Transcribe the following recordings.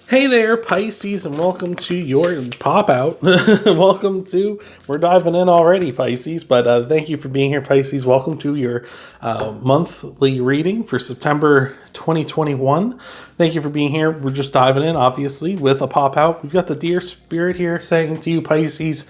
Hey there, Pisces, and welcome to your pop out. We're diving in already, Pisces, but thank you for being here, Pisces. Welcome to your monthly reading for September 2021. Thank you for being here. We're just diving in, obviously, with a pop out. We've got the Dear Spirit here saying to you, Pisces,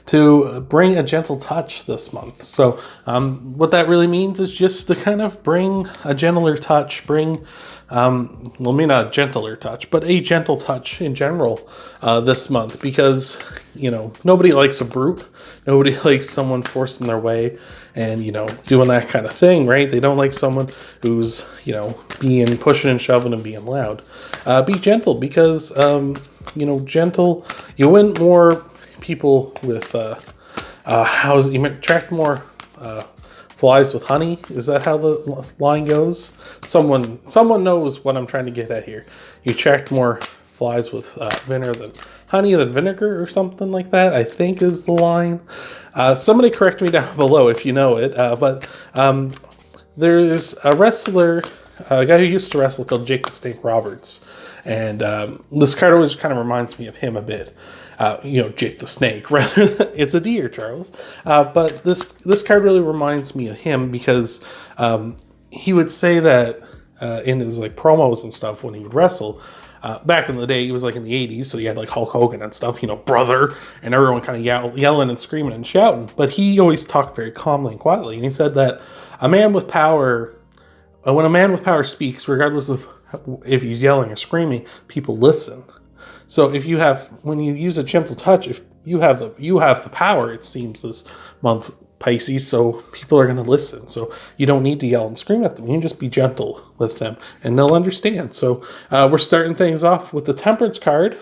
to bring a gentle touch this month. So what that really means is just to kind of bring a gentler touch, well, maybe not a gentler touch, but a gentle touch in general this month, because, nobody likes a brute. Nobody likes someone forcing their way and, doing that kind of thing, right? They don't like someone who's, being pushing and shoving and being loud. Be gentle because, gentle, you win more people with, you might attract more flies with honey. Is that how the line goes? Someone knows what I'm trying to get at here. You attract more flies with honey than vinegar or something like that, I think is the line. Somebody correct me down below if you know it. But there's a wrestler, a guy who used to wrestle called Jake the Snake Roberts. And this card always kind of reminds me of him a bit. Jake the Snake, rather. It's a deer, Charles. But this card really reminds me of him because he would say that in his promos and stuff when he would wrestle. Back in the day, he was in the 80s, so he had Hulk Hogan and stuff, brother, and everyone kind of yelling and screaming and shouting. But he always talked very calmly and quietly, and he said that when a man with power speaks, regardless of if he's yelling or screaming, people listen. So when you use a gentle touch, if you have the power, it seems this month, Pisces, so people are going to listen. So you don't need to yell and scream at them. You can just be gentle with them and they'll understand. So we're starting things off with the Temperance card.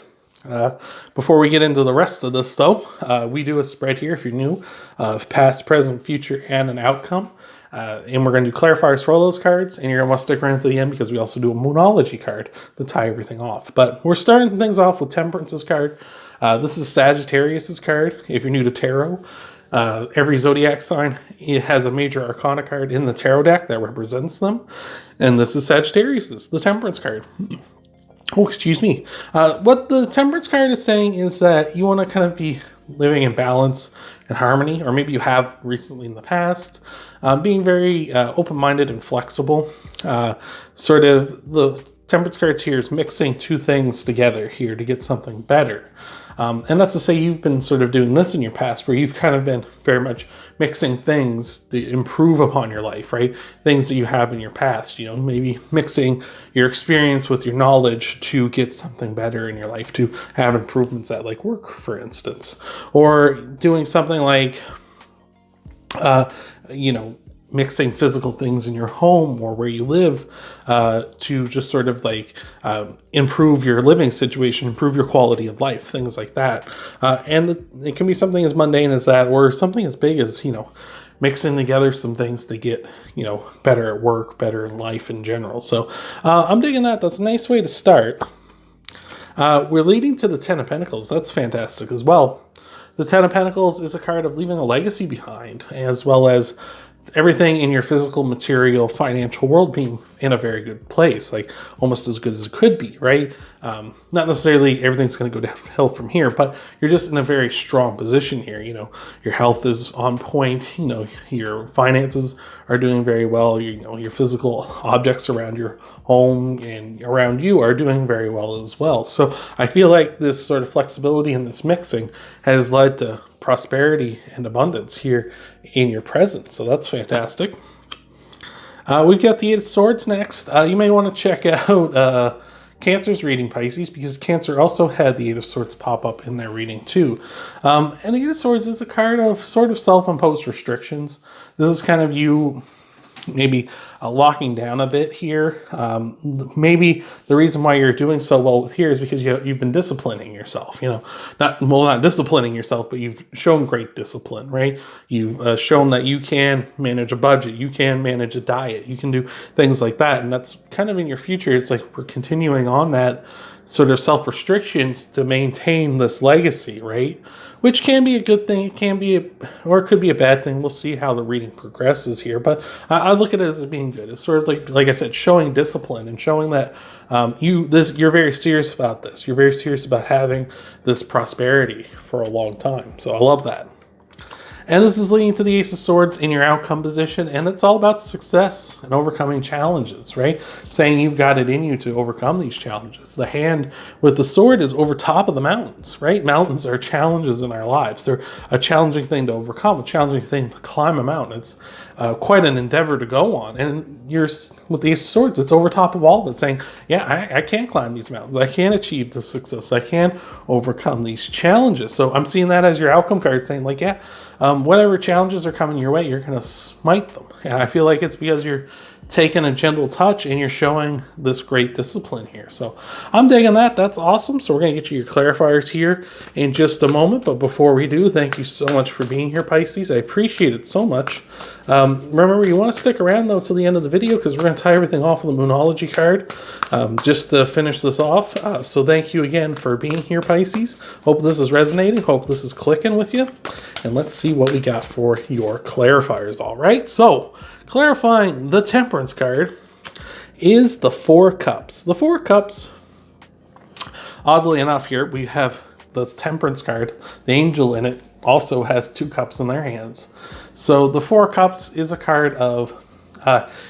Before we get into the rest of this though, we do a spread here if you're new, of past, present, future, and an outcome. And we're going to do clarifiers for all those cards, and you're going to want to stick around to the end because we also do a Moonology card to tie everything off. But we're starting things off with Temperance's card. This is Sagittarius's card. If you're new to tarot, every zodiac sign, it has a major arcana card in the tarot deck that represents them. And this is Sagittarius, the Temperance card. Oh, excuse me. What the Temperance card is saying is that you want to kind of be living in balance and harmony, or maybe you have recently in the past. Being very open-minded and flexible. Sort of the Temperance cards here is mixing two things together here to get something better. And that's to say you've been sort of doing this in your past where you've kind of been very much mixing things to improve upon your life, right? Things that you have in your past, maybe mixing your experience with your knowledge to get something better in your life, to have improvements at work, for instance. Or doing something mixing physical things in your home or where you live to just sort of improve your living situation, improve your quality of life, things like that. And it can be something as mundane as that, or something as big as, mixing together some things to get, better at work, better in life in general. So I'm digging that. That's a nice way to start. We're leading to the Ten of Pentacles. That's fantastic as well. The Ten of Pentacles is a card of leaving a legacy behind, as well as everything in your physical, material, financial world being in a very good place, almost as good as it could be, right? Not necessarily everything's going to go downhill from here, but you're just in a very strong position here. Your health is on point, your finances are doing very well, your physical objects around your home and around you are doing very well as well. So I feel like this sort of flexibility and this mixing has led to prosperity and abundance here in your present. So that's fantastic. We've got the Eight of Swords next. You may want to check out Cancer's reading, Pisces, because Cancer also had the Eight of Swords pop up in their reading too. And the Eight of Swords is a card of sort of self-imposed restrictions. This is kind of you maybe locking down a bit here. Maybe the reason why you're doing so well with here is because you've been disciplining yourself. Not disciplining yourself, but you've shown great discipline, right? You've shown that you can manage a budget, you can manage a diet, you can do things like that, and that's kind of in your future. It's we're continuing on that sort of self-restrictions to maintain this legacy, right? Which can be a good thing. It can be, or it could be a bad thing. We'll see how the reading progresses here. But I look at it as being good. It's sort of like I said, showing discipline and showing that you're very serious about this. You're very serious about having this prosperity for a long time. So I love that. And this is leading to the Ace of Swords in your outcome position, and it's all about success and overcoming challenges, right? Saying you've got it in you to overcome these challenges. The hand with the sword is over top of the mountains, right? Mountains are challenges in our lives. They're a challenging thing to overcome, a challenging thing to climb a mountain. It's quite an endeavor to go on. And you're with the Ace of Swords, it's over top of all of it, saying, yeah, I can climb these mountains. I can achieve this success. I can overcome these challenges. So I'm seeing that as your outcome card, saying like, yeah, whatever challenges are coming your way, you're going to smite them. And I feel like it's because you're taking a gentle touch and you're showing this great discipline here. So I'm digging that. That's awesome. So we're going to get you your clarifiers here in just a moment. But before we do, thank you so much for being here, Pisces. I appreciate it so much. Remember, you want to stick around, though, till the end of the video because we're going to tie everything off with a Moonology card just to finish this off. So thank you again for being here, Pisces. Hope this is resonating. Hope this is clicking with you. And let's see what we got for your clarifiers. All right. So clarifying the Temperance card is the Four Cups. The Four Cups, oddly enough here, we have the Temperance card. The angel in it also has 2 cups in their hands. So the Four Cups is a card of,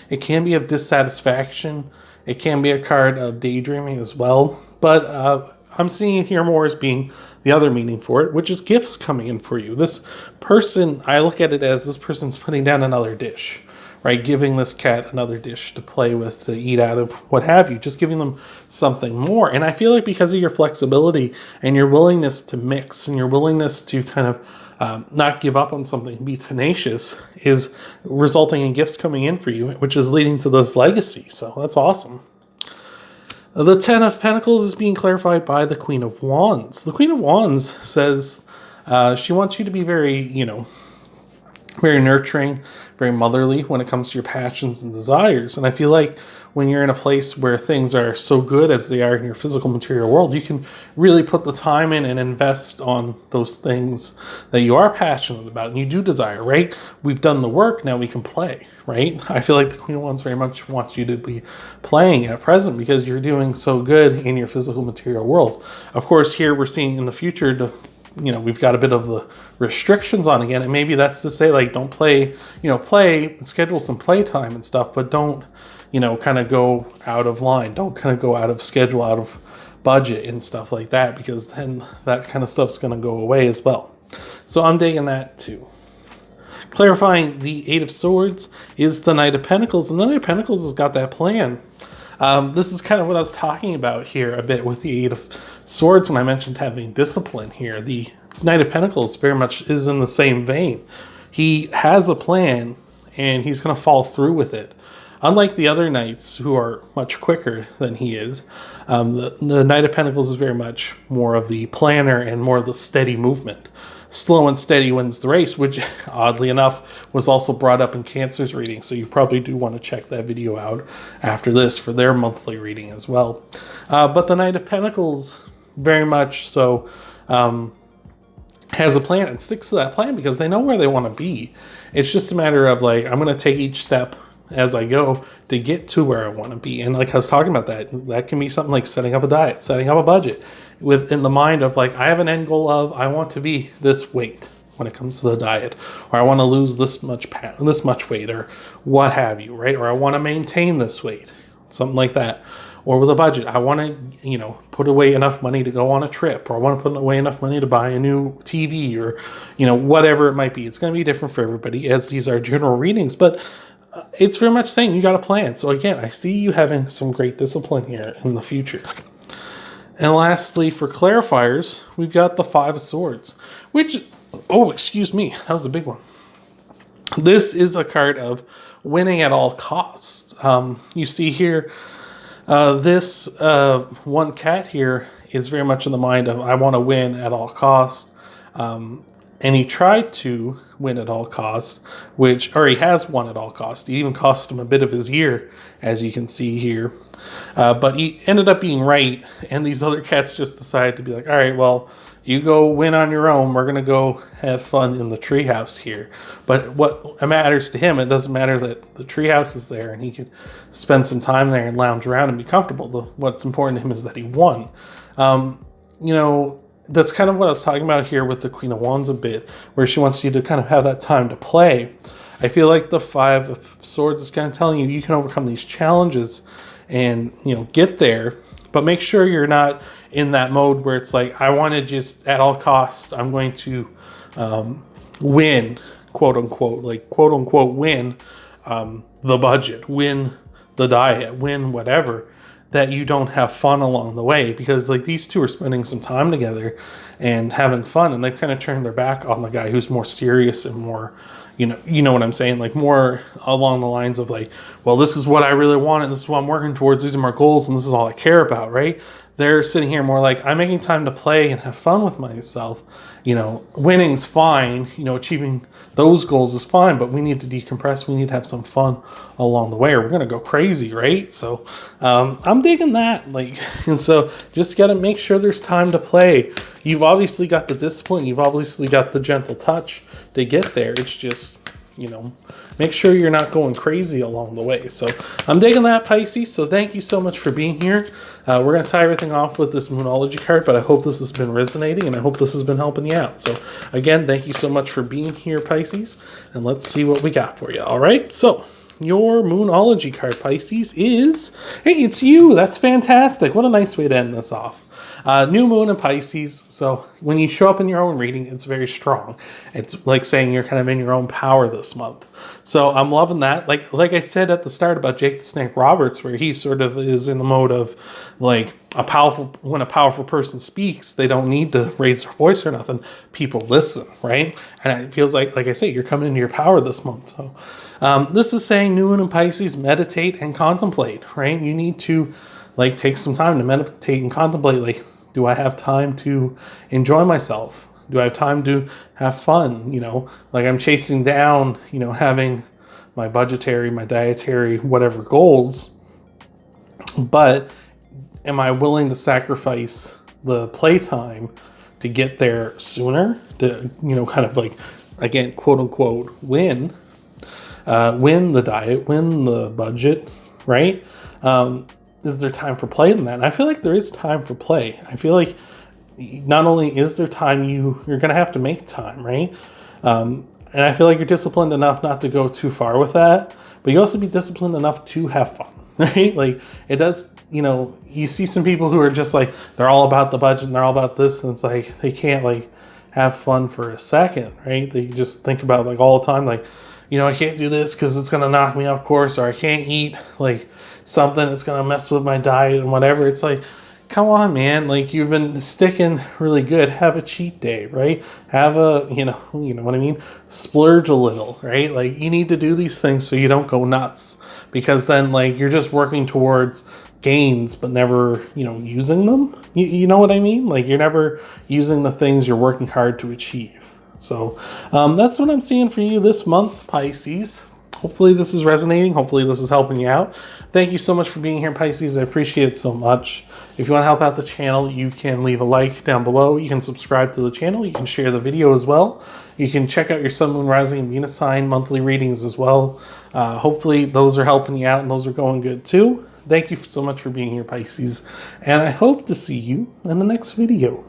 it can be of dissatisfaction. It can be a card of daydreaming as well. But I'm seeing it here more as being the other meaning for it, which is gifts coming in for you. This person, I look at it as this person's putting down another dish, right? Giving this cat another dish to play with, to eat out of, what have you. Just giving them something more. And I feel like because of your flexibility and your willingness to mix and your willingness to kind of not give up on something, be tenacious, is resulting in gifts coming in for you, which is leading to this legacy. So that's awesome. The Ten of Pentacles is being clarified by the Queen of Wands. The Queen of Wands says she wants you to be very, very nurturing, very motherly when it comes to your passions and desires. And I feel like when you're in a place where things are so good as they are in your physical material world, you can really put the time in and invest on those things that you are passionate about and you do desire, right? We've done the work, now we can play, right? I feel like the Queen of Wands very much wants you to be playing at present because you're doing so good in your physical material world. Of course, here we're seeing in the future, we've got a bit of the restrictions on again, and maybe that's to say, like, don't play, play, schedule some playtime and stuff, but don't, kind of go out of line. Don't kind of go out of schedule, out of budget and stuff like that, because then that kind of stuff's going to go away as well. So I'm digging that too. Clarifying the Eight of Swords is the Knight of Pentacles, and the Knight of Pentacles has got that plan. This is kind of what I was talking about here a bit with the Eight of Swords when I mentioned having discipline here. The Knight of Pentacles very much is in the same vein. He has a plan and he's going to follow through with it. Unlike the other knights who are much quicker than he is, the Knight of Pentacles is very much more of the planner and more of the steady movement. Slow and steady wins the race, which oddly enough was also brought up in Cancer's reading. So you probably do want to check that video out after this for their monthly reading as well. But the Knight of Pentacles very much so has a plan and sticks to that plan because they know where they want to be. It's just a matter of like, I'm going to take each step as I go to get to where I want to be. And like I was talking about that can be something like setting up a diet, setting up a budget within the mind of like, I have an end goal of, I want to be this weight when it comes to the diet, or I want to lose this much weight, or what have you, right? Or I want to maintain this weight, something like that. Or with a budget, I want to, put away enough money to go on a trip, or I want to put away enough money to buy a new TV, or, whatever it might be. It's going to be different for everybody, as these are general readings, but it's very much saying you got a plan. So again, I see you having some great discipline here in the future. And lastly, for clarifiers, we've got the Five of Swords, which, excuse me, that was a big one. This is a card of winning at all costs. You see here, this one cat here is very much in the mind of, I want to win at all costs. and he tried to win at all costs, or he has won at all costs. It even cost him a bit of his year, as you can see here. But he ended up being right, and these other cats just decided to be like, all right, well, you go win on your own. We're going to go have fun in the treehouse here. But what matters to him, it doesn't matter that the treehouse is there and he can spend some time there and lounge around and be comfortable. What's important to him is that he won. You know, that's kind of what I was talking about here with the Queen of Wands a bit, where she wants you to kind of have that time to play. I feel like the Five of Swords is kind of telling you can overcome these challenges and, you know, get there, but make sure you're not in that mode where it's like, I want to just at all costs, I'm going to win, quote unquote, win the budget, win the diet, win whatever, that you don't have fun along the way. Because like these two are spending some time together and having fun, and they've kind of turned their back on the guy who's more serious and more, you know what I'm saying? Like more along the lines of like, well, this is what I really want and this is what I'm working towards. These are my goals and this is all I care about, right? They're sitting here more like, I'm making time to play and have fun with myself. You know, winning's fine. You know, achieving those goals is fine, but we need to decompress. We need to have some fun along the way or we're going to go crazy, right? So I'm digging that. Like, and so just got to make sure there's time to play. You've obviously got the discipline. You've obviously got the gentle touch to get there. It's just, you know, make sure you're not going crazy along the way. So I'm digging that, Pisces. So thank you so much for being here. We're going to tie everything off with this Moonology card, but I hope this has been resonating and I hope this has been helping you out. So again, thank you so much for being here, Pisces, and let's see what we got for you. All right. So your Moonology card, Pisces, is, hey, it's you. That's fantastic. What a nice way to end this off. New moon in Pisces, so when you show up in your own reading, it's very strong. It's like saying you're kind of in your own power this month. So I'm loving that. Like I said at the start about Jake the Snake Roberts, where he sort of is in the mode of like when a powerful person speaks, they don't need to raise their voice or nothing. People listen, right? And it feels like I say, you're coming into your power this month. So this is saying new moon in Pisces, meditate and contemplate, right? You need to like take some time to meditate and contemplate, like, do I have time to enjoy myself? Do I have time to have fun? You know, like I'm chasing down, you know, having my budgetary, my dietary, whatever goals. But am I willing to sacrifice the playtime to get there sooner? To, you know, kind of like, again, quote unquote, win the diet, win the budget, right? Is there time for play in that? And I feel like there is time for play. I feel like not only is there time, you're going to have to make time, right? And I feel like you're disciplined enough not to go too far with that, but you also be disciplined enough to have fun, right? Like it does, you know, you see some people who are just like, they're all about the budget and they're all about this. And it's like, they can't like have fun for a second, right? They just think about like all the time, like, you know, I can't do this because it's going to knock me off course, or I can't eat like something that's going to mess with my diet and whatever. It's like, come on, man. Like you've been sticking really good. Have a cheat day, right? Have a, you know what I mean? Splurge a little, right? Like you need to do these things so you don't go nuts, because then like you're just working towards gains, but never, you know, using them. You know what I mean? Like you're never using the things you're working hard to achieve. So that's what I'm seeing for you this month, Pisces. Hopefully this is resonating. Hopefully this is helping you out. Thank you so much for being here, Pisces. I appreciate it so much. If you want to help out the channel, you can leave a like down below. You can subscribe to the channel. You can share the video as well. You can check out your Sun, Moon, Rising, and Venus sign monthly readings as well. Hopefully those are helping you out and those are going good too. Thank you so much for being here, Pisces. And I hope to see you in the next video.